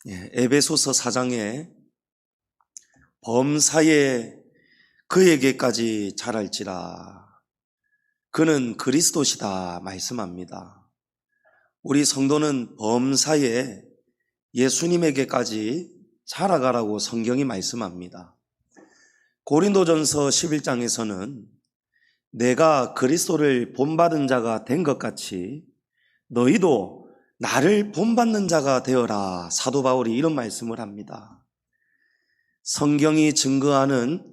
에베소서 4장에 범사에 그에게까지 자랄지라 그는 그리스도시다 말씀합니다. 우리 성도는 범사에 예수님에게까지 자라가라고 성경이 말씀합니다. 고린도전서 11장에서는 내가 그리스도를 본받은 자가 된 것 같이 너희도 나를 본받는 자가 되어라, 사도 바울이 이런 말씀을 합니다. 성경이 증거하는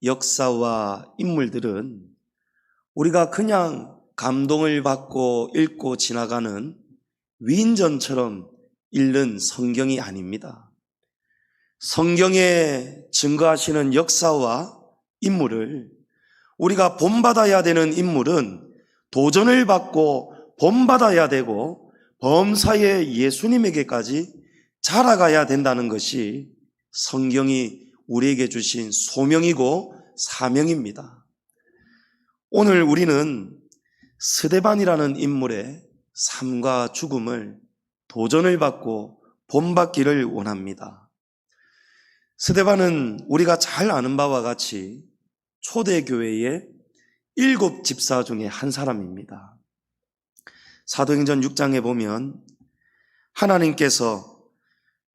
역사와 인물들은 우리가 그냥 감동을 받고 읽고 지나가는 위인전처럼 읽는 성경이 아닙니다. 성경에 증거하시는 역사와 인물을 우리가 본받아야 되는 인물은 도전을 받고 본받아야 되고 범사에 예수님에게까지 자라가야 된다는 것이 성경이 우리에게 주신 소명이고 사명입니다. 오늘 우리는 스데반이라는 인물의 삶과 죽음을 도전을 받고 본받기를 원합니다. 스데반은 우리가 잘 아는 바와 같이 초대교회의 7 집사 중에 한 사람입니다. 사도행전 6장에 보면 하나님께서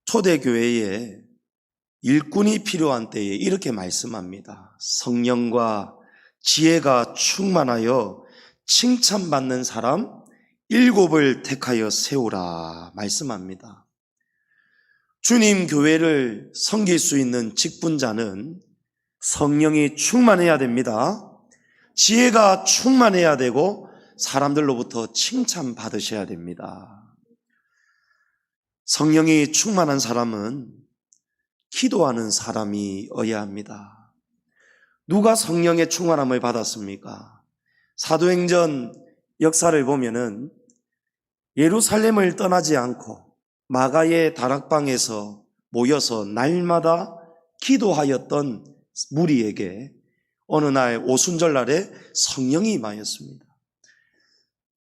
초대교회에 일꾼이 필요한 때에 이렇게 말씀합니다. 성령과 지혜가 충만하여 칭찬받는 사람 7을 택하여 세우라 말씀합니다. 주님 교회를 섬길 수 있는 직분자는 성령이 충만해야 됩니다. 지혜가 충만해야 되고 사람들로부터 칭찬받으셔야 됩니다. 성령이 충만한 사람은 기도하는 사람이어야 합니다. 누가 성령의 충만함을 받았습니까? 사도행전 역사를 보면은 예루살렘을 떠나지 않고 마가의 다락방에서 모여서 날마다 기도하였던 무리에게 어느 날 오순절날에 성령이 임하였습니다.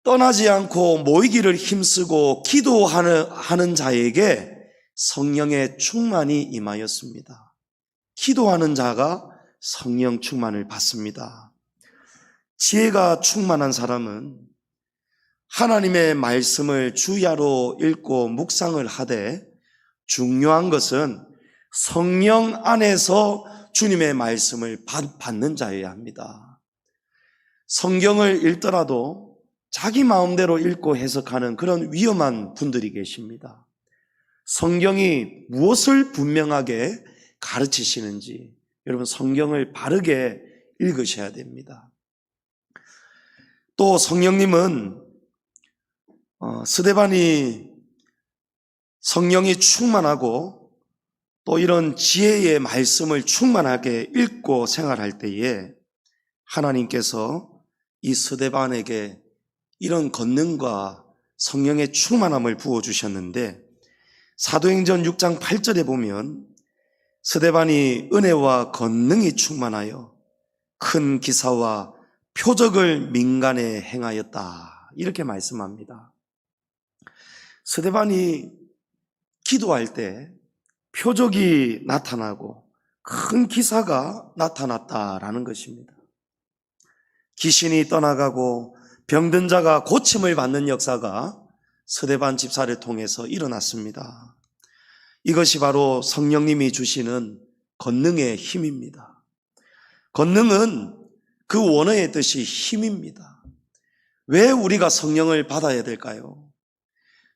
떠나지 않고 모이기를 힘쓰고 기도하는 자에게 성령의 충만이 임하였습니다. 기도하는 자가 성령 충만을 받습니다. 지혜가 충만한 사람은 하나님의 말씀을 주야로 읽고 묵상을 하되 중요한 것은 성령 안에서 주님의 말씀을 받는 자여야 합니다. 성경을 읽더라도 자기 마음대로 읽고 해석하는 그런 위험한 분들이 계십니다. 성경이 무엇을 분명하게 가르치시는지 여러분 성경을 바르게 읽으셔야 됩니다. 또 성령님은 스데반이 성령이 충만하고 또 이런 지혜의 말씀을 충만하게 읽고 생활할 때에 하나님께서 이 스데반에게 이런 권능과 성령의 충만함을 부어주셨는데 사도행전 6장 8절에 보면 스데반이 은혜와 권능이 충만하여 큰 기사와 표적을 민간에 행하였다 이렇게 말씀합니다. 스데반이 기도할 때 표적이 나타나고 큰 기사가 나타났다라는 것입니다. 귀신이 떠나가고 병든 자가 고침을 받는 역사가 스데반 집사를 통해서 일어났습니다. 이것이 바로 성령님이 주시는 권능의 힘입니다. 권능은 그 원어의 뜻이 힘입니다. 왜 우리가 성령을 받아야 될까요?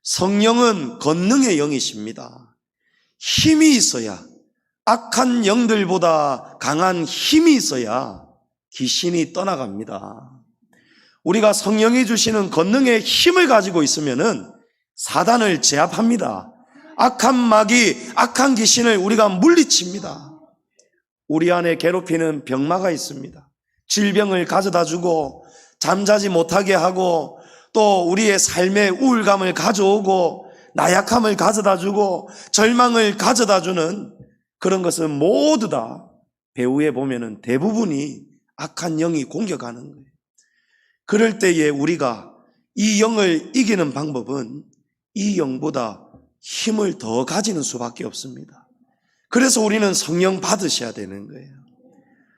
성령은 권능의 영이십니다. 힘이 있어야, 악한 영들보다 강한 힘이 있어야 귀신이 떠나갑니다. 우리가 성령이 주시는 권능의 힘을 가지고 있으면은 사단을 제압합니다. 악한 마귀, 악한 귀신을 우리가 물리칩니다. 우리 안에 괴롭히는 병마가 있습니다. 질병을 가져다 주고 잠자지 못하게 하고 또 우리의 삶에 우울감을 가져오고 나약함을 가져다 주고 절망을 가져다 주는 그런 것은 모두 다 배후에 보면은 대부분이 악한 영이 공격하는 거예요. 그럴 때에 우리가 이 영을 이기는 방법은 이 영보다 힘을 더 가지는 수밖에 없습니다. 그래서 우리는 성령 받으셔야 되는 거예요.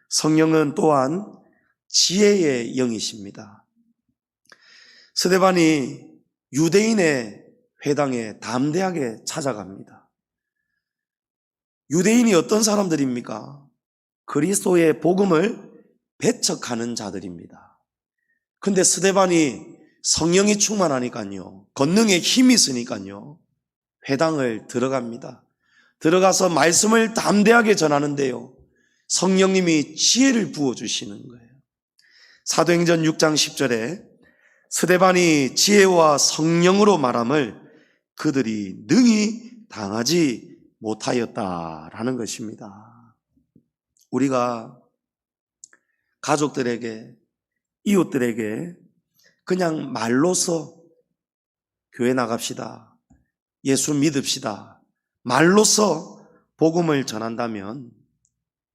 성령은 또한 지혜의 영이십니다. 스데반이 유대인의 회당에 담대하게 찾아갑니다. 유대인이 어떤 사람들입니까? 그리스도의 복음을 배척하는 자들입니다. 근데 스데반이 성령이 충만하니까요, 권능에 힘이 있으니까요, 회당을 들어갑니다. 들어가서 말씀을 담대하게 전하는데요, 성령님이 지혜를 부어주시는 거예요. 사도행전 6장 10절에 스데반이 지혜와 성령으로 말함을 그들이 능히 당하지 못하였다라는 것입니다. 우리가 가족들에게, 이웃들에게 그냥 말로서 교회 나갑시다, 예수 믿읍시다, 말로서 복음을 전한다면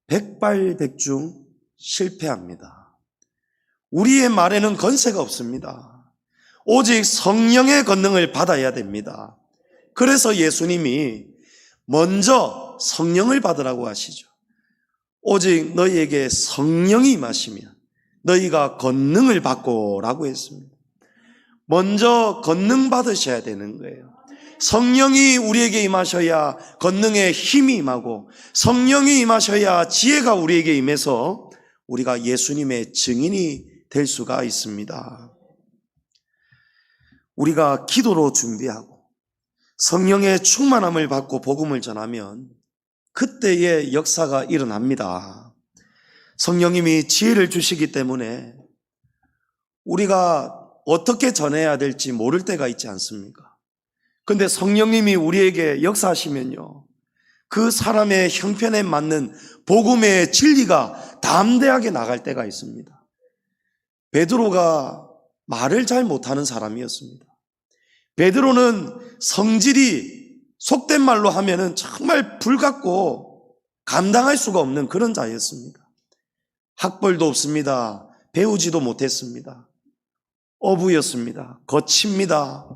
백발백중 실패합니다. 우리의 말에는 권세가 없습니다. 오직 성령의 권능을 받아야 됩니다. 그래서 예수님이 먼저 성령을 받으라고 하시죠. 오직 너희에게 성령이 임하시면 너희가 권능을 받고라고 했습니다. 먼저 권능 받으셔야 되는 거예요. 성령이 우리에게 임하셔야 권능의 힘이 임하고, 성령이 임하셔야 지혜가 우리에게 임해서 우리가 예수님의 증인이 될 수가 있습니다. 우리가 기도로 준비하고 성령의 충만함을 받고 복음을 전하면 그때의 역사가 일어납니다. 성령님이 지혜를 주시기 때문에 우리가 어떻게 전해야 될지 모를 때가 있지 않습니까? 근데 성령님이 우리에게 역사하시면요, 그 사람의 형편에 맞는 복음의 진리가 담대하게 나갈 때가 있습니다. 베드로가 말을 잘 못하는 사람이었습니다. 베드로는 성질이 속된 말로 하면은 정말 불같고 감당할 수가 없는 그런 자였습니다. 학벌도 없습니다. 배우지도 못했습니다. 어부였습니다. 거칩니다.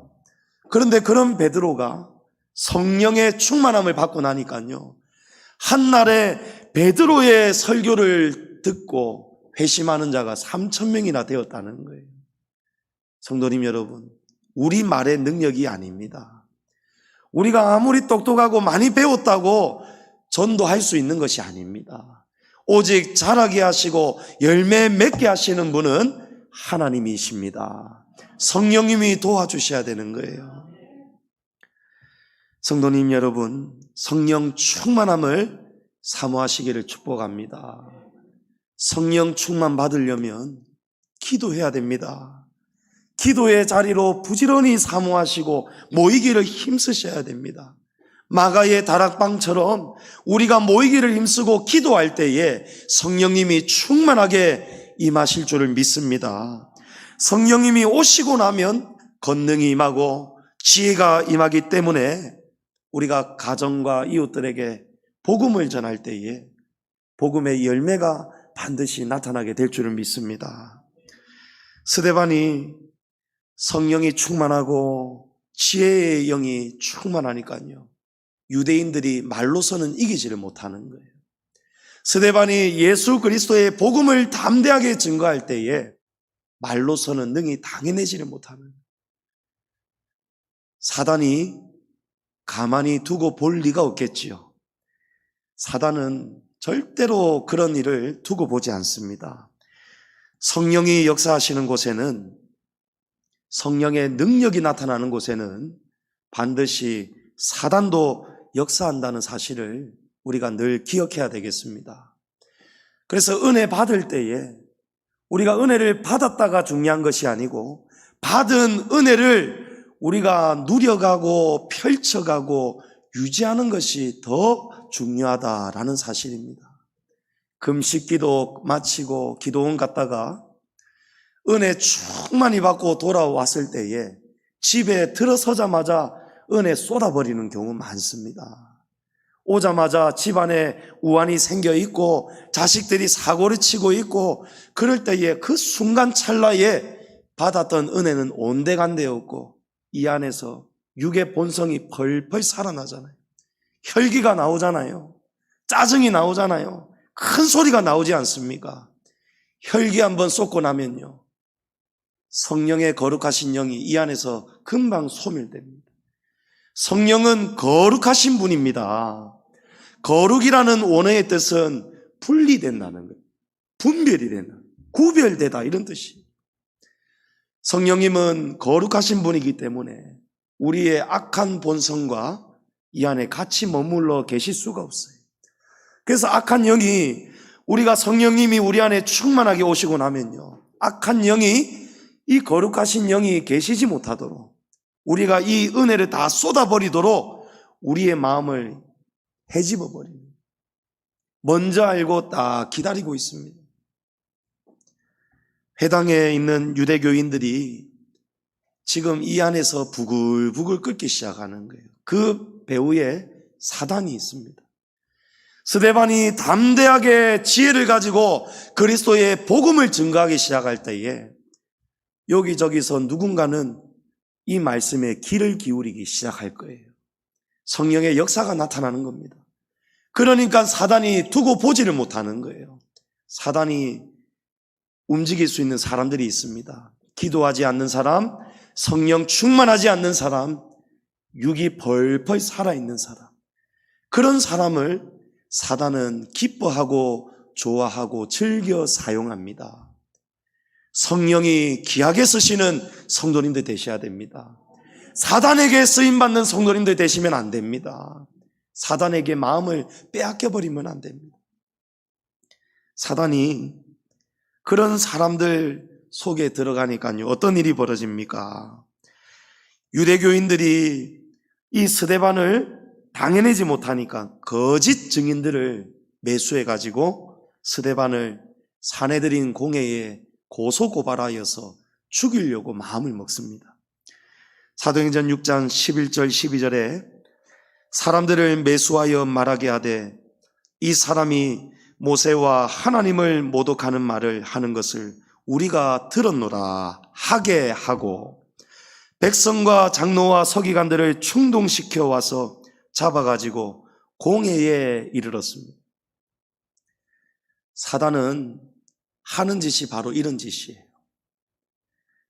그런데 그런 베드로가 성령의 충만함을 받고 나니까요, 한날에 베드로의 설교를 듣고 회심하는 자가 3,000명이나 되었다는 거예요. 성도님 여러분, 우리 말의 능력이 아닙니다. 우리가 아무리 똑똑하고 많이 배웠다고 전도할 수 있는 것이 아닙니다. 오직 자라게 하시고 열매 맺게 하시는 분은 하나님이십니다. 성령님이 도와주셔야 되는 거예요. 성도님 여러분, 성령 충만함을 사모하시기를 축복합니다. 성령 충만 받으려면 기도해야 됩니다. 기도의 자리로 부지런히 사모하시고 모이기를 힘쓰셔야 됩니다. 마가의 다락방처럼 우리가 모이기를 힘쓰고 기도할 때에 성령님이 충만하게 임하실 줄을 믿습니다. 성령님이 오시고 나면 권능이 임하고 지혜가 임하기 때문에 우리가 가정과 이웃들에게 복음을 전할 때에 복음의 열매가 반드시 나타나게 될 줄을 믿습니다. 스데반이 성령이 충만하고 지혜의 영이 충만하니까요, 유대인들이 말로서는 이기지를 못하는 거예요. 스데반이 예수 그리스도의 복음을 담대하게 증거할 때에 말로서는 능히 당해내지를 못하는 거예요. 사단이 가만히 두고 볼 리가 없겠지요. 사단은 절대로 그런 일을 두고 보지 않습니다. 성령이 역사하시는 곳에는, 성령의 능력이 나타나는 곳에는 반드시 사단도 역사한다는 사실을 우리가 늘 기억해야 되겠습니다. 그래서 은혜 받을 때에 우리가 은혜를 받았다가 중요한 것이 아니고 받은 은혜를 우리가 누려가고 펼쳐가고 유지하는 것이 더 중요하다라는 사실입니다. 금식기도 마치고 기도원 갔다가 은혜 충만히 받고 돌아왔을 때에 집에 들어서자마자 은혜 쏟아버리는 경우 많습니다. 오자마자 집안에 우환이 생겨 있고 자식들이 사고를 치고 있고 그럴 때에 그 순간 찰나에 받았던 은혜는 온데간데 없고 이 안에서 육의 본성이 펄펄 살아나잖아요. 혈기가 나오잖아요. 짜증이 나오잖아요. 큰 소리가 나오지 않습니까? 혈기 한번 쏟고 나면요, 성령의 거룩하신 영이 이 안에서 금방 소멸됩니다. 성령은 거룩하신 분입니다. 거룩이라는 원어의 뜻은 분리된다는 거예요. 분별이 된다, 구별되다, 이런 뜻이에요. 성령님은 거룩하신 분이기 때문에 우리의 악한 본성과 이 안에 같이 머물러 계실 수가 없어요. 그래서 악한 영이, 우리가 성령님이 우리 안에 충만하게 오시고 나면요, 악한 영이, 이 거룩하신 영이 계시지 못하도록, 우리가 이 은혜를 다 쏟아버리도록 우리의 마음을 헤집어 버립니다. 먼저 알고 딱 기다리고 있습니다. 회당에 있는 유대교인들이 지금 이 안에서 부글부글 끓기 시작하는 거예요. 그 배후에 사단이 있습니다. 스데반이 담대하게 지혜를 가지고 그리스도의 복음을 증거하기 시작할 때에 여기저기서 누군가는 이 말씀에 귀를 기울이기 시작할 거예요. 성령의 역사가 나타나는 겁니다. 그러니까 사단이 두고 보지를 못하는 거예요. 사단이 움직일 수 있는 사람들이 있습니다. 기도하지 않는 사람, 성령 충만하지 않는 사람, 육이 벌벌 살아있는 사람, 그런 사람을 사단은 기뻐하고 좋아하고 즐겨 사용합니다. 성령이 귀하게 쓰시는 성도님들 되셔야 됩니다. 사단에게 쓰임받는 성도님들 되시면 안 됩니다. 사단에게 마음을 빼앗겨버리면 안 됩니다. 사단이 그런 사람들 속에 들어가니까요, 어떤 일이 벌어집니까? 유대교인들이 이 스데반을 당해내지 못하니까 거짓 증인들을 매수해가지고 스데반을 사내들인 공회에 고소고발하여서 죽이려고 마음을 먹습니다. 사도행전 6장 11절 12절에 사람들을 매수하여 말하게 하되 이 사람이 모세와 하나님을 모독하는 말을 하는 것을 우리가 들었노라 하게 하고 백성과 장로와 서기관들을 충동시켜 와서 잡아가지고 공회에 이르렀습니다. 사단은 하는 짓이 바로 이런 짓이에요.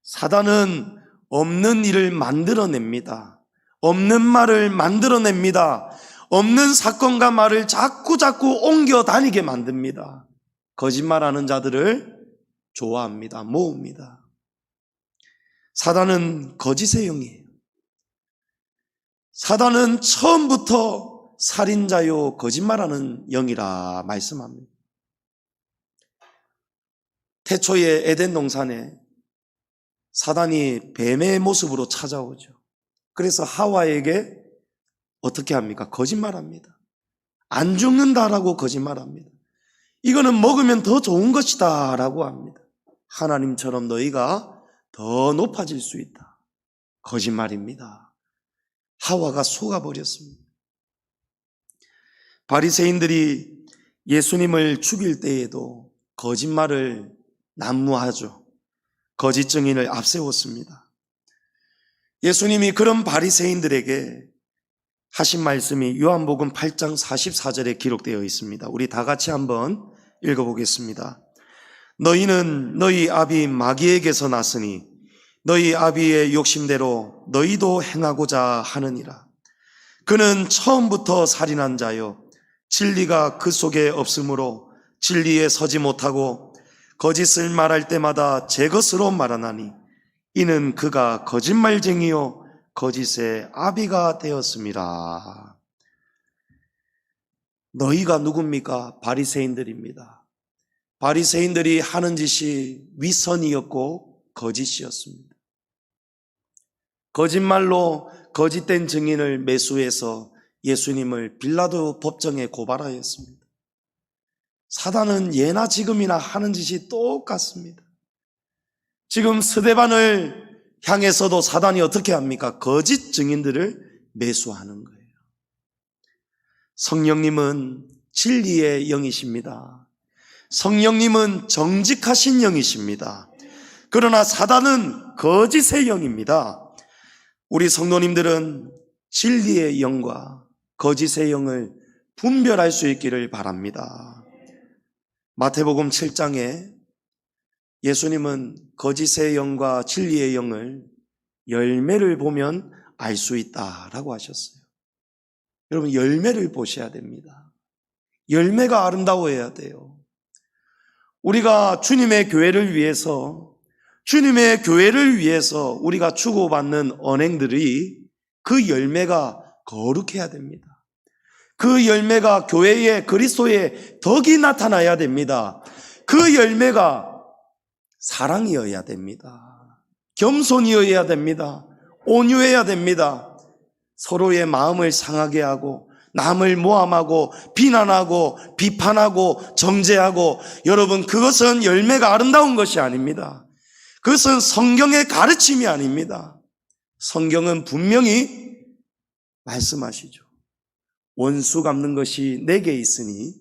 사단은 없는 일을 만들어냅니다. 없는 말을 만들어냅니다. 없는 사건과 말을 자꾸 옮겨 다니게 만듭니다. 거짓말하는 자들을 좋아합니다. 모읍니다. 사단은 거짓의 영이에요. 사단은 처음부터 살인자요 거짓말하는 영이라 말씀합니다. 태초의 에덴 동산에 사단이 뱀의 모습으로 찾아오죠. 그래서 하와에게 어떻게 합니까? 거짓말합니다. 안 죽는다라고 거짓말합니다. 이거는 먹으면 더 좋은 것이다 라고 합니다. 하나님처럼 너희가 더 높아질 수 있다. 거짓말입니다. 하와가 속아버렸습니다. 바리새인들이 예수님을 죽일 때에도 거짓말을 난무하죠. 거짓 증인을 앞세웠습니다. 예수님이 그런 바리새인들에게 하신 말씀이 요한복음 8장 44절에 기록되어 있습니다. 우리 다 같이 한번 읽어보겠습니다. 너희는 너희 아비 마귀에게서 났으니 너희 아비의 욕심대로 너희도 행하고자 하느니라. 그는 처음부터 살인한 자요 진리가 그 속에 없으므로 진리에 서지 못하고 거짓을 말할 때마다 제 것으로 말하나니 이는 그가 거짓말쟁이요 거짓의 아비가 되었습니다. 너희가 누굽니까? 바리새인들입니다. 바리새인들이 하는 짓이 위선이었고 거짓이었습니다. 거짓말로 거짓된 증인을 매수해서 예수님을 빌라도 법정에 고발하였습니다. 사단은 예나 지금이나 하는 짓이 똑같습니다. 지금 스데반을 향해서도 사단이 어떻게 합니까? 거짓 증인들을 매수하는 거예요. 성령님은 진리의 영이십니다. 성령님은 정직하신 영이십니다. 그러나 사단은 거짓의 영입니다. 우리 성도님들은 진리의 영과 거짓의 영을 분별할 수 있기를 바랍니다. 마태복음 7장에 예수님은 거짓의 영과 진리의 영을 열매를 보면 알 수 있다라고 하셨어요. 여러분, 열매를 보셔야 됩니다. 열매가 아름다워야 돼요. 우리가 주님의 교회를 위해서 우리가 주고받는 언행들이 그 열매가 거룩해야 됩니다. 그 열매가 교회에 그리스도의 덕이 나타나야 됩니다. 그 열매가 사랑이어야 됩니다. 겸손이어야 됩니다. 온유해야 됩니다. 서로의 마음을 상하게 하고 남을 모함하고 비난하고 비판하고 정죄하고, 여러분, 그것은 열매가 아름다운 것이 아닙니다. 그것은 성경의 가르침이 아닙니다. 성경은 분명히 말씀하시죠. 원수 갚는 것이 내게 있으니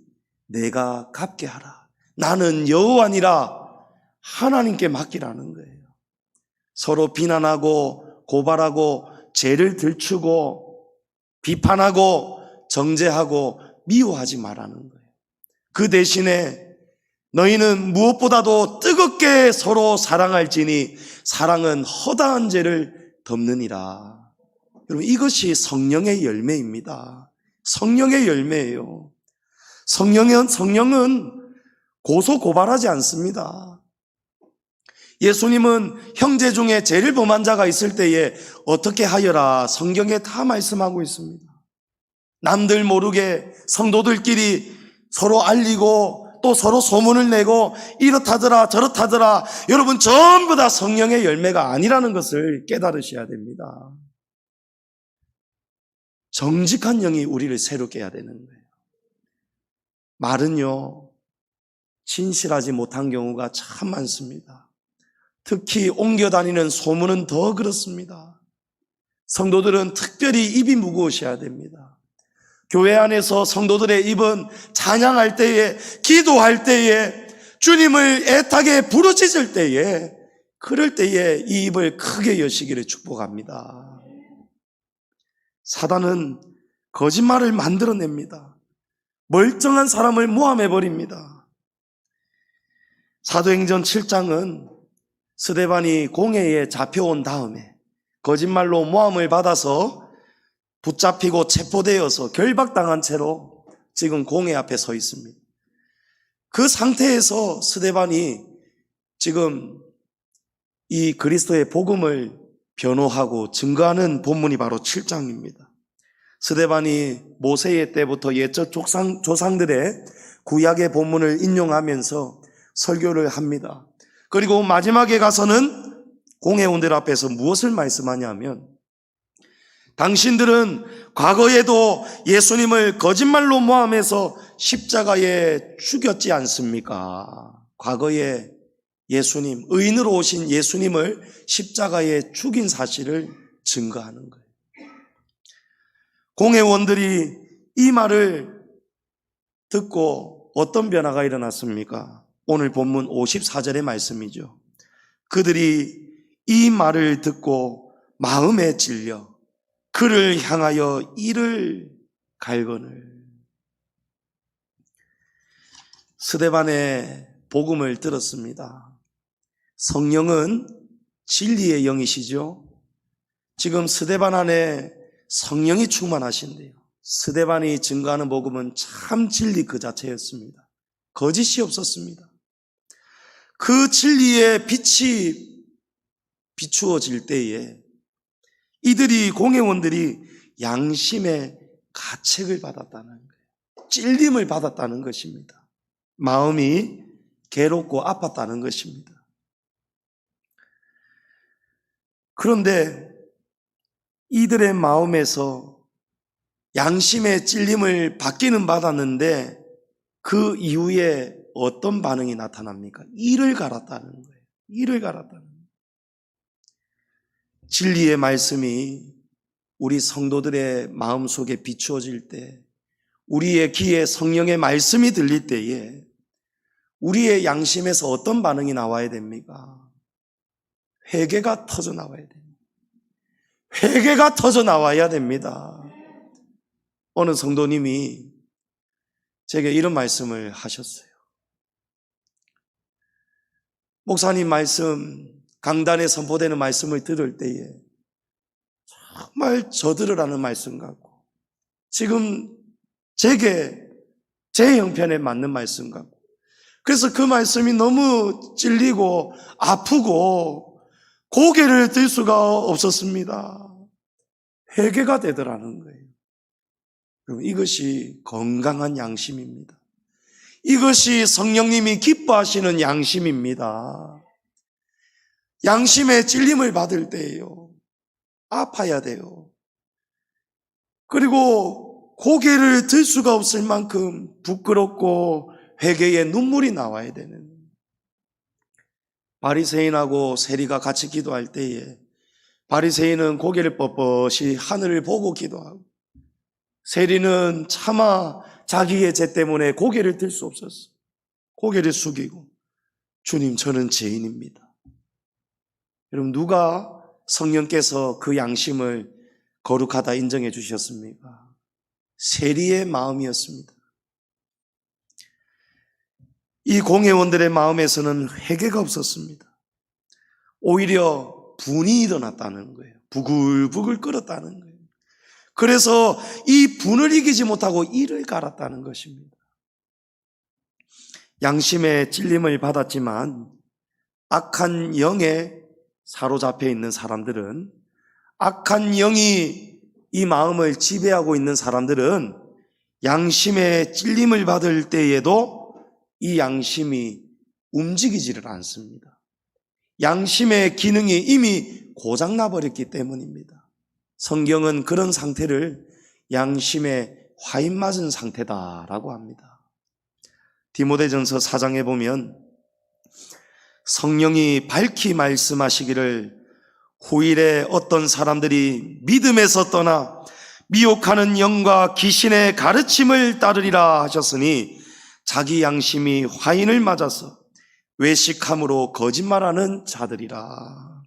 내가 갚게 하라. 나는 여호와니라. 하나님께 맡기라는 거예요. 서로 비난하고 고발하고 죄를 들추고 비판하고 정죄하고 미워하지 말라는 거예요. 그 대신에 너희는 무엇보다도 뜨겁게 서로 사랑할지니 사랑은 허다한 죄를 덮느니라. 여러분, 이것이 성령의 열매입니다. 성령의 열매예요. 성령은 고소고발하지 않습니다. 예수님은 형제 중에 죄를 범한 자가 있을 때에 어떻게 하여라 성경에 다 말씀하고 있습니다. 남들 모르게 성도들끼리 서로 알리고 또 서로 소문을 내고 이렇다더라 저렇다더라, 여러분, 전부 다 성령의 열매가 아니라는 것을 깨달으셔야 됩니다. 정직한 영이 우리를 새롭게 해야 되는 거예요. 말은요, 진실하지 못한 경우가 참 많습니다. 특히 옮겨 다니는 소문은 더 그렇습니다. 성도들은 특별히 입이 무거우셔야 됩니다. 교회 안에서 성도들의 입은 찬양할 때에, 기도할 때에, 주님을 애타게 부르짖을 때에, 그럴 때에 이 입을 크게 여시기를 축복합니다. 사단은 거짓말을 만들어냅니다. 멀쩡한 사람을 모함해버립니다. 사도행전 7장은 스데반이 공회에 잡혀온 다음에 거짓말로 모함을 받아서 붙잡히고 체포되어서 결박당한 채로 지금 공회 앞에 서 있습니다. 그 상태에서 스데반이 지금 이 그리스도의 복음을 변호하고 증거하는 본문이 바로 7장입니다. 스데반이 모세의 때부터 옛적 조상들의 구약의 본문을 인용하면서 설교를 합니다. 그리고 마지막에 가서는 공회원들 앞에서 무엇을 말씀하냐면, 당신들은 과거에도 예수님을 거짓말로 모함해서 십자가에 죽였지 않습니까? 과거에 예수님, 의인으로 오신 예수님을 십자가에 죽인 사실을 증거하는 거예요. 공회원들이 이 말을 듣고 어떤 변화가 일어났습니까? 오늘 본문 54절의 말씀이죠. 그들이 이 말을 듣고 마음에 찔려 그를 향하여 이를 갈거늘. 스데반의 복음을 들었습니다. 성령은 진리의 영이시죠. 지금 스데반 안에 성령이 충만하신데요. 스데반이 증거하는 복음은 참 진리 그 자체였습니다. 거짓이 없었습니다. 그 진리의 빛이 비추어질 때에 이들이, 공회원들이 양심의 가책을 받았다는 거예요. 찔림을 받았다는 것입니다. 마음이 괴롭고 아팠다는 것입니다. 그런데 이들의 마음에서 양심의 찔림을 받기는 받았는데 그 이후에 어떤 반응이 나타납니까? 이를 갈았다는 거예요. 이를 갈았다는 거예요. 진리의 말씀이 우리 성도들의 마음속에 비추어질 때, 우리의 귀에 성령의 말씀이 들릴 때에 우리의 양심에서 어떤 반응이 나와야 됩니까? 회개가 터져 나와야 됩니다. 회개가 터져 나와야 됩니다. 어느 성도님이 제게 이런 말씀을 하셨어요. 목사님 말씀, 강단에 선포되는 말씀을 들을 때에 정말 저 들으라는 말씀 같고, 지금 제게 제 형편에 맞는 말씀 같고, 그래서 그 말씀이 너무 찔리고 아프고 고개를 들 수가 없었습니다. 회개가 되더라는 거예요. 그럼 이것이 건강한 양심입니다. 이것이 성령님이 기뻐하시는 양심입니다. 양심의 찔림을 받을 때예요. 아파야 돼요. 그리고 고개를 들 수가 없을 만큼 부끄럽고 회개의 눈물이 나와야 되는, 바리새인하고 세리가 같이 기도할 때에 바리새인은 고개를 뻣뻣이 하늘을 보고 기도하고, 세리는 차마 자기의 죄 때문에 고개를 들 수 없었어. 고개를 숙이고, 주님, 저는 죄인입니다. 여러분, 누가 성령께서 그 양심을 거룩하다 인정해 주셨습니까? 세리의 마음이었습니다. 이 공회원들의 마음에서는 회개가 없었습니다. 오히려 분이 일어났다는 거예요. 부글부글 끓었다는 거예요. 그래서 이 분을 이기지 못하고 이를 갈았다는 것입니다. 양심의 찔림을 받았지만 악한 영에 사로잡혀 있는 사람들은, 악한 영이 이 마음을 지배하고 있는 사람들은 양심의 찔림을 받을 때에도 이 양심이 움직이지를 않습니다. 양심의 기능이 이미 고장나 버렸기 때문입니다. 성경은 그런 상태를 양심에 화인 맞은 상태다라고 합니다. 디모데전서 4장에 보면 성령이 밝히 말씀하시기를 후일에 어떤 사람들이 믿음에서 떠나 미혹하는 영과 귀신의 가르침을 따르리라 하셨으니 자기 양심이 화인을 맞아서 외식함으로 거짓말하는 자들이라.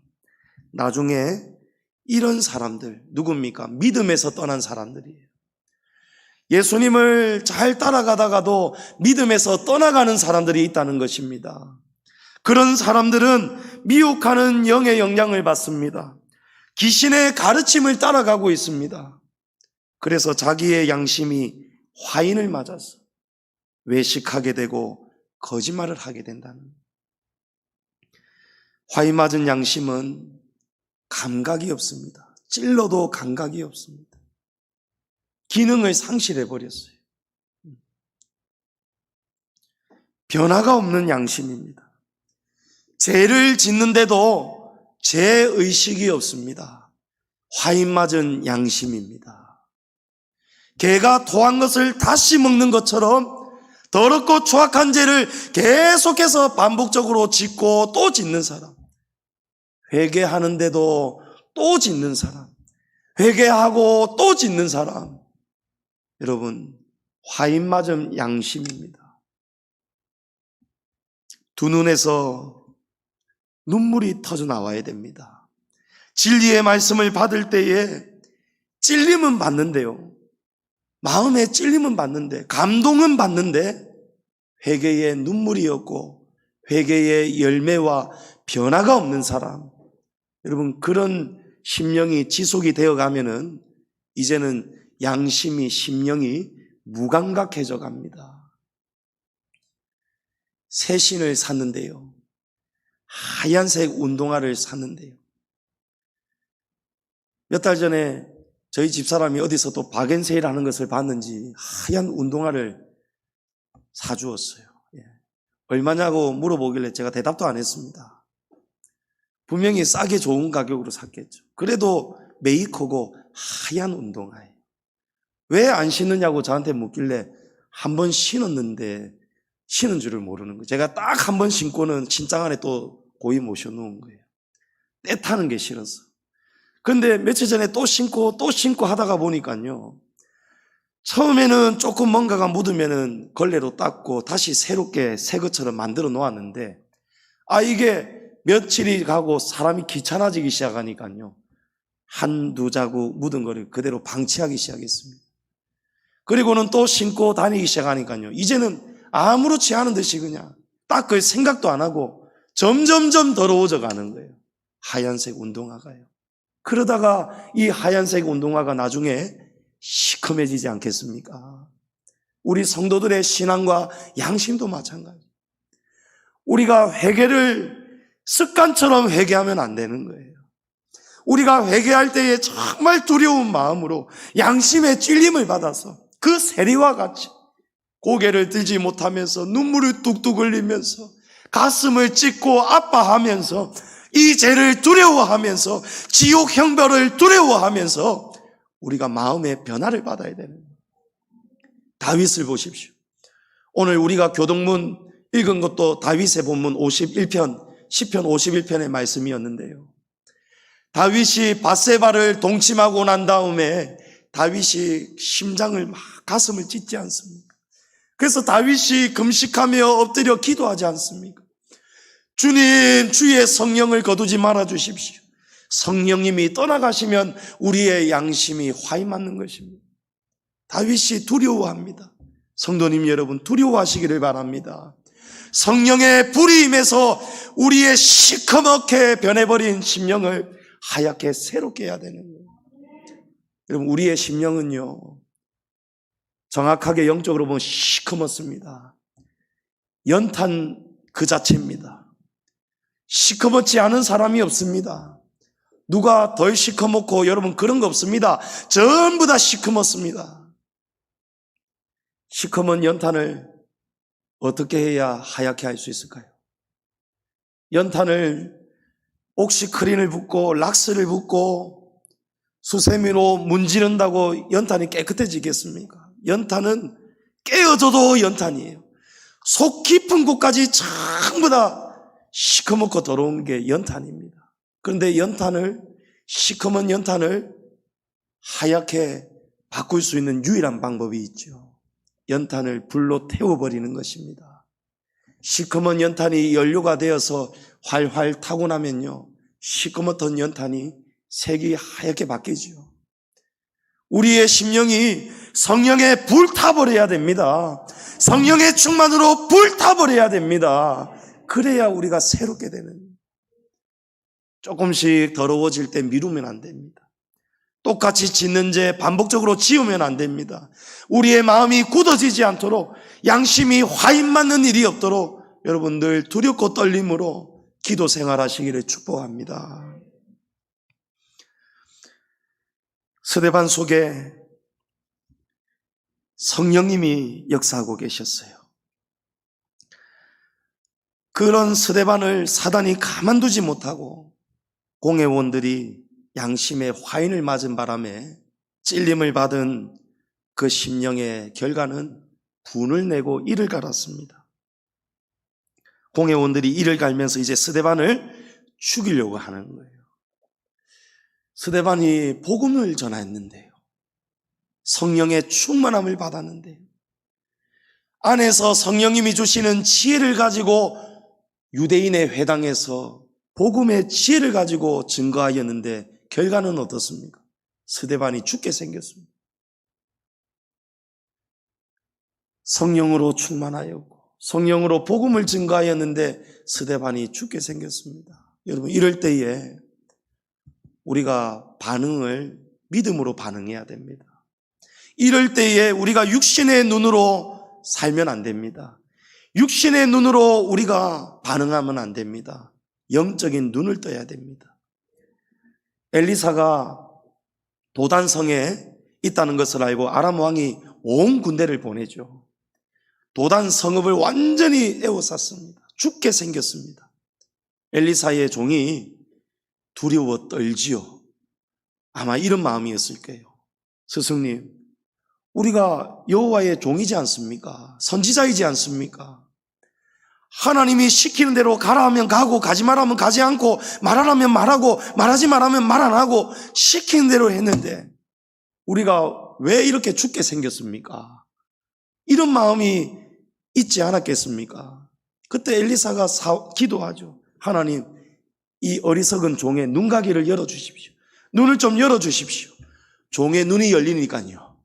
나중에 이런 사람들 누굽니까? 믿음에서 떠난 사람들이에요. 예수님을 잘 따라가다가도 믿음에서 떠나가는 사람들이 있다는 것입니다. 그런 사람들은 미혹하는 영의 영향을 받습니다. 귀신의 가르침을 따라가고 있습니다. 그래서 자기의 양심이 화인을 맞아서 외식하게 되고 거짓말을 하게 된다는 거예요. 화인 맞은 양심은 감각이 없습니다. 찔러도 감각이 없습니다. 기능을 상실해 버렸어요. 변화가 없는 양심입니다. 죄를 짓는데도 죄의식이 없습니다. 화인 맞은 양심입니다. 개가 토한 것을 다시 먹는 것처럼 더럽고 추악한 죄를 계속해서 반복적으로 짓고 또 짓는 사람, 회개하는데도 또 짓는 사람, 회개하고 또 짓는 사람, 여러분, 화인 맞은 양심입니다. 두 눈에서 눈물이 터져 나와야 됩니다. 진리의 말씀을 받을 때에 찔림은 받는데요, 마음에 찔림은 받는데, 감동은 받는데 회개의 눈물이 없고 회개의 열매와 변화가 없는 사람, 여러분, 그런 심령이 지속이 되어 가면은 이제는 양심이, 심령이 무감각해져 갑니다. 새 신을 샀는데요, 하얀색 운동화를 샀는데요, 몇 달 전에 저희 집사람이 어디서 또 박앤세일 하는 것을 봤는지 하얀 운동화를 사주었어요. 얼마냐고 물어보길래 제가 대답도 안 했습니다. 분명히 싸게 좋은 가격으로 샀겠죠. 그래도 메이커고 하얀 운동화예요. 왜 안 신느냐고 저한테 묻길래 한 번 신었는데 신은 줄을 모르는 거예요. 제가 딱 한 번 신고는 신장 안에 또 고이 모셔놓은 거예요. 때 타는 게 싫어서. 근데 며칠 전에 또 신고 하다가 보니까요, 처음에는 조금 뭔가가 묻으면은 걸레로 닦고 다시 새롭게 새 것처럼 만들어 놓았는데, 이게 며칠이 가고 사람이 귀찮아지기 시작하니까요, 한두 자국 묻은 거를 그대로 방치하기 시작했습니다. 그리고는 또 신고 다니기 시작하니까요, 이제는 아무렇지 않은 듯이 그냥 닦을 생각도 안 하고 점점점 더러워져 가는 거예요. 하얀색 운동화가요. 그러다가 이 하얀색 운동화가 나중에 시커매지지 않겠습니까? 우리 성도들의 신앙과 양심도 마찬가지예요. 우리가 회개를 습관처럼 회개하면 안 되는 거예요. 우리가 회개할 때에 정말 두려운 마음으로 양심의 찔림을 받아서 그 세리와 같이 고개를 들지 못하면서 눈물을 뚝뚝 흘리면서 가슴을 찢고 아파하면서 이 죄를 두려워하면서 지옥 형벌을 두려워하면서 우리가 마음의 변화를 받아야 되는 거예요. 다윗을 보십시오. 오늘 우리가 교동문 읽은 것도 다윗의 본문 51편, 시편 51편의 말씀이었는데요. 다윗이 밧세바를 동침하고 난 다음에 다윗이 심장을 막 가슴을 찢지 않습니까? 그래서 다윗이 금식하며 엎드려 기도하지 않습니까? 주님, 주의 성령을 거두지 말아 주십시오. 성령님이 떠나가시면 우리의 양심이 화이 맞는 것입니다. 다윗이 두려워합니다. 성도님 여러분, 두려워하시기를 바랍니다. 성령의 불이 임해서 우리의 시커멓게 변해버린 심령을 하얗게 새롭게 해야 되는 거예요. 여러분, 우리의 심령은요, 정확하게 영적으로 보면 시커멓습니다. 연탄 그 자체입니다. 시커멓지 않은 사람이 없습니다. 누가 덜 시커멓고 여러분 그런 거 없습니다. 전부 다 시커멓습니다. 시커먼 연탄을 어떻게 해야 하얗게 할 수 있을까요? 연탄을 옥시크린을 붓고 락스를 붓고 수세미로 문지른다고 연탄이 깨끗해지겠습니까? 연탄은 깨어져도 연탄이에요. 속 깊은 곳까지 전부 다 시커멓고 더러운 게 연탄입니다. 그런데 시커먼 연탄을 하얗게 바꿀 수 있는 유일한 방법이 있죠. 연탄을 불로 태워버리는 것입니다. 시커먼 연탄이 연료가 되어서 활활 타고 나면요, 시커멓던 연탄이 색이 하얗게 바뀌죠. 우리의 심령이 성령에 불타버려야 됩니다. 성령의 충만으로 불타버려야 됩니다. 그래야 우리가 새롭게 되는, 조금씩 더러워질 때 미루면 안 됩니다. 똑같이 짓는 죄 반복적으로 지으면 안 됩니다. 우리의 마음이 굳어지지 않도록, 양심이 화인 맞는 일이 없도록 여러분들 두렵고 떨림으로 기도 생활하시기를 축복합니다. 스데반 속에 성령님이 역사하고 계셨어요. 그런 스데반을 사단이 가만두지 못하고 공회원들이 양심의 화인을 맞은 바람에 찔림을 받은 그 심령의 결과는 분을 내고 이를 갈았습니다. 공회원들이 이를 갈면서 이제 스데반을 죽이려고 하는 거예요. 스데반이 복음을 전했는데요, 성령의 충만함을 받았는데요, 안에서 성령님이 주시는 지혜를 가지고 유대인의 회당에서 복음의 지혜를 가지고 증거하였는데 결과는 어떻습니까? 스데반이 죽게 생겼습니다. 성령으로 충만하였고 성령으로 복음을 증거하였는데 스데반이 죽게 생겼습니다. 여러분, 이럴 때에 우리가 반응을 믿음으로 반응해야 됩니다. 이럴 때에 우리가 육신의 눈으로 살면 안 됩니다. 육신의 눈으로 우리가 반응하면 안 됩니다. 영적인 눈을 떠야 됩니다. 엘리사가 도단성에 있다는 것을 알고 아람 왕이 온 군대를 보내죠. 도단 성읍을 완전히 에워쌌습니다. 죽게 생겼습니다. 엘리사의 종이 두려워 떨지요. 아마 이런 마음이었을 거예요. 스승님, 우리가 여호와의 종이지 않습니까? 선지자이지 않습니까? 하나님이 시키는 대로 가라 하면 가고 가지 말라면 가지 않고 말하라면 말하고 말하지 말라면 말 안 하고 시키는 대로 했는데 우리가 왜 이렇게 죽게 생겼습니까? 이런 마음이 있지 않았겠습니까? 그때 엘리사가 기도하죠. 하나님, 이 어리석은 종의 눈가기를 열어주십시오. 눈을 좀 열어주십시오. 종의 눈이 열리니까요.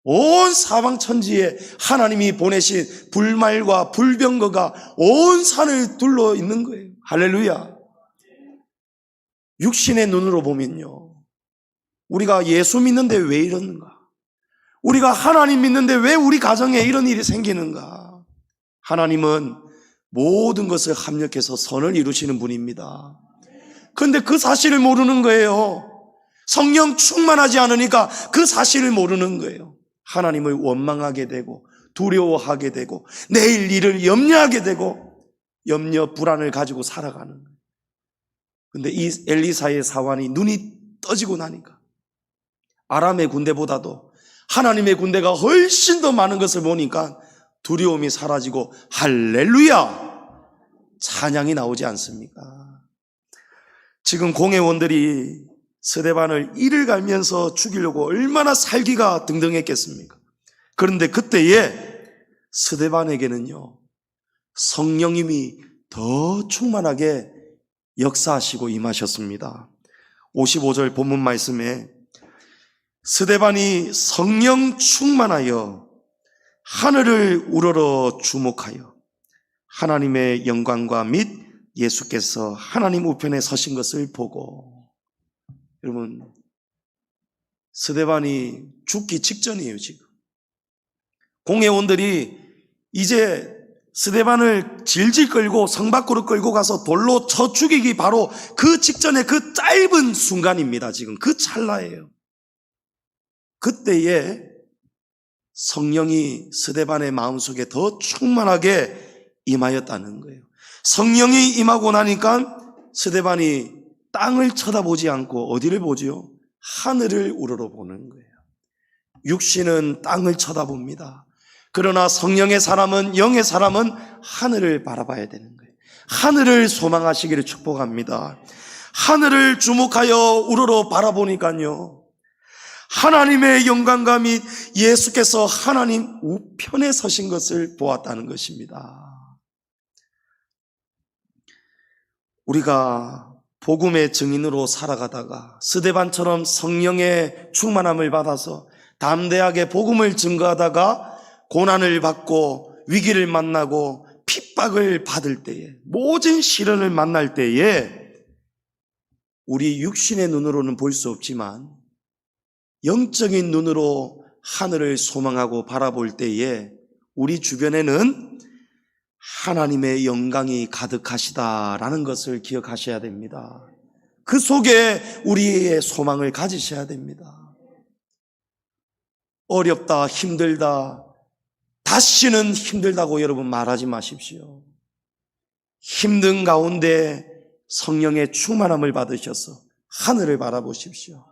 온 사방 천지에 하나님이 보내신 불말과 불병거가 온 산을 둘러 있는 거예요. 할렐루야. 육신의 눈으로 보면요, 우리가 예수 믿는데 왜 이러는가? 우리가 하나님 믿는데 왜 우리 가정에 이런 일이 생기는가? 하나님은 모든 것을 합력해서 선을 이루시는 분입니다. 그런데 그 사실을 모르는 거예요. 성령 충만하지 않으니까 그 사실을 모르는 거예요. 하나님을 원망하게 되고 두려워하게 되고 내일 일을 염려하게 되고 염려 불안을 가지고 살아가는 거예요. 그런데 이 엘리사의 사환이 눈이 떠지고 나니까 아람의 군대보다도 하나님의 군대가 훨씬 더 많은 것을 보니까 두려움이 사라지고 할렐루야 찬양이 나오지 않습니까? 지금 공회원들이 스데반을 이를 갈면서 죽이려고 얼마나 살기가 등등했겠습니까? 그런데 그때에 스데반에게는요, 성령님이 더 충만하게 역사하시고 임하셨습니다. 55절 본문 말씀에 스데반이 성령 충만하여 하늘을 우러러 주목하여 하나님의 영광과 및 예수께서 하나님 우편에 서신 것을 보고, 여러분, 스데반이 죽기 직전이에요. 지금 공회원들이 이제 스데반을 질질 끌고 성 밖으로 끌고 가서 돌로 쳐 죽이기 바로 그 직전에 그 짧은 순간입니다. 지금 그 찰나예요. 그때에 성령이 스데반의 마음속에 더 충만하게 임하였다는 거예요. 성령이 임하고 나니까 스데반이 땅을 쳐다보지 않고 어디를 보지요? 하늘을 우러러 보는 거예요. 육신은 땅을 쳐다봅니다. 그러나 성령의 사람은, 영의 사람은 하늘을 바라봐야 되는 거예요. 하늘을 소망하시기를 축복합니다. 하늘을 주목하여 우러러 바라보니까요, 하나님의 영광과 및 예수께서 하나님 우편에 서신 것을 보았다는 것입니다. 우리가 복음의 증인으로 살아가다가 스데반처럼 성령의 충만함을 받아서 담대하게 복음을 증거하다가 고난을 받고 위기를 만나고 핍박을 받을 때에, 모진 시련을 만날 때에 우리 육신의 눈으로는 볼 수 없지만 영적인 눈으로 하늘을 소망하고 바라볼 때에 우리 주변에는 하나님의 영광이 가득하시다라는 것을 기억하셔야 됩니다. 그 속에 우리의 소망을 가지셔야 됩니다. 어렵다, 힘들다, 다시는 힘들다고 여러분 말하지 마십시오. 힘든 가운데 성령의 충만함을 받으셔서 하늘을 바라보십시오.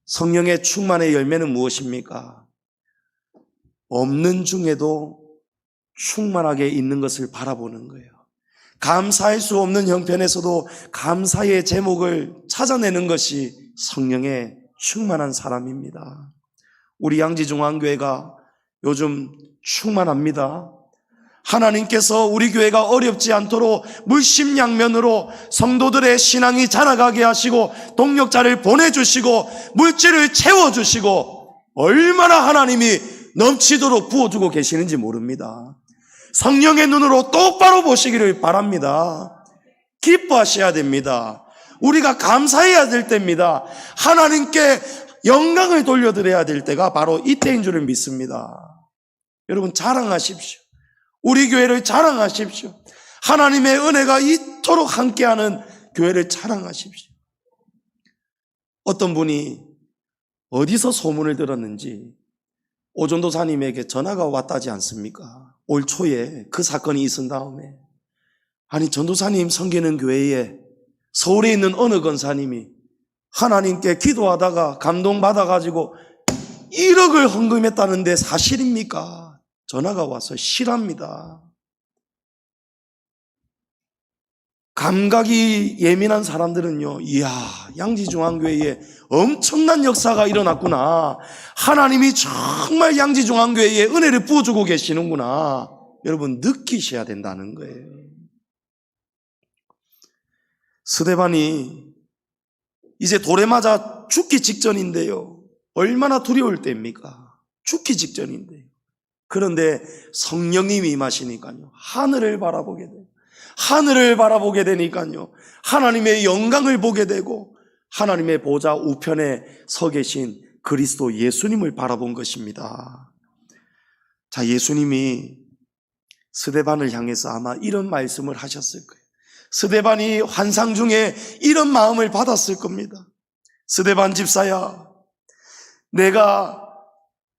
성령의 충만의 열매는 무엇입니까? 없는 중에도 충만하게 있는 것을 바라보는 거예요. 감사할 수 없는 형편에서도 감사의 제목을 찾아내는 것이 성령의 충만한 사람입니다. 우리 양지중앙교회가 요즘 충만합니다. 하나님께서 우리 교회가 어렵지 않도록 물심양면으로 성도들의 신앙이 자라가게 하시고 동력자를 보내주시고 물질을 채워주시고 얼마나 하나님이 넘치도록 부어주고 계시는지 모릅니다. 성령의 눈으로 똑바로 보시기를 바랍니다. 기뻐하셔야 됩니다. 우리가 감사해야 될 때입니다. 하나님께 영광을 돌려드려야 될 때가 바로 이때인 줄을 믿습니다. 여러분 자랑하십시오. 우리 교회를 자랑하십시오. 하나님의 은혜가 이토록 함께하는 교회를 자랑하십시오. 어떤 분이 어디서 소문을 들었는지 오전도사님에게 전화가 왔다지 않습니까? 올 초에 그 사건이 있은 다음에, 아니 전도사님 섬기는 교회에 서울에 있는 어느 권사님이 하나님께 기도하다가 감동받아가지고 1억을 헌금했다는데 사실입니까? 전화가 와서 실합니다. 감각이 예민한 사람들은요, 이야, 양지중앙교회에 엄청난 역사가 일어났구나. 하나님이 정말 양지중앙교회에 은혜를 부어주고 계시는구나. 여러분 느끼셔야 된다는 거예요. 스데반이 이제 돌에 맞아 죽기 직전인데요. 얼마나 두려울 때입니까? 죽기 직전인데요. 그런데 성령님이 임하시니까요, 하늘을 바라보게 돼요. 하늘을 바라보게 되니까요, 하나님의 영광을 보게 되고 하나님의 보좌 우편에 서 계신 그리스도 예수님을 바라본 것입니다. 자, 예수님이 스데반을 향해서 아마 이런 말씀을 하셨을 거예요. 스데반이 환상 중에 이런 마음을 받았을 겁니다. 스데반 집사야, 내가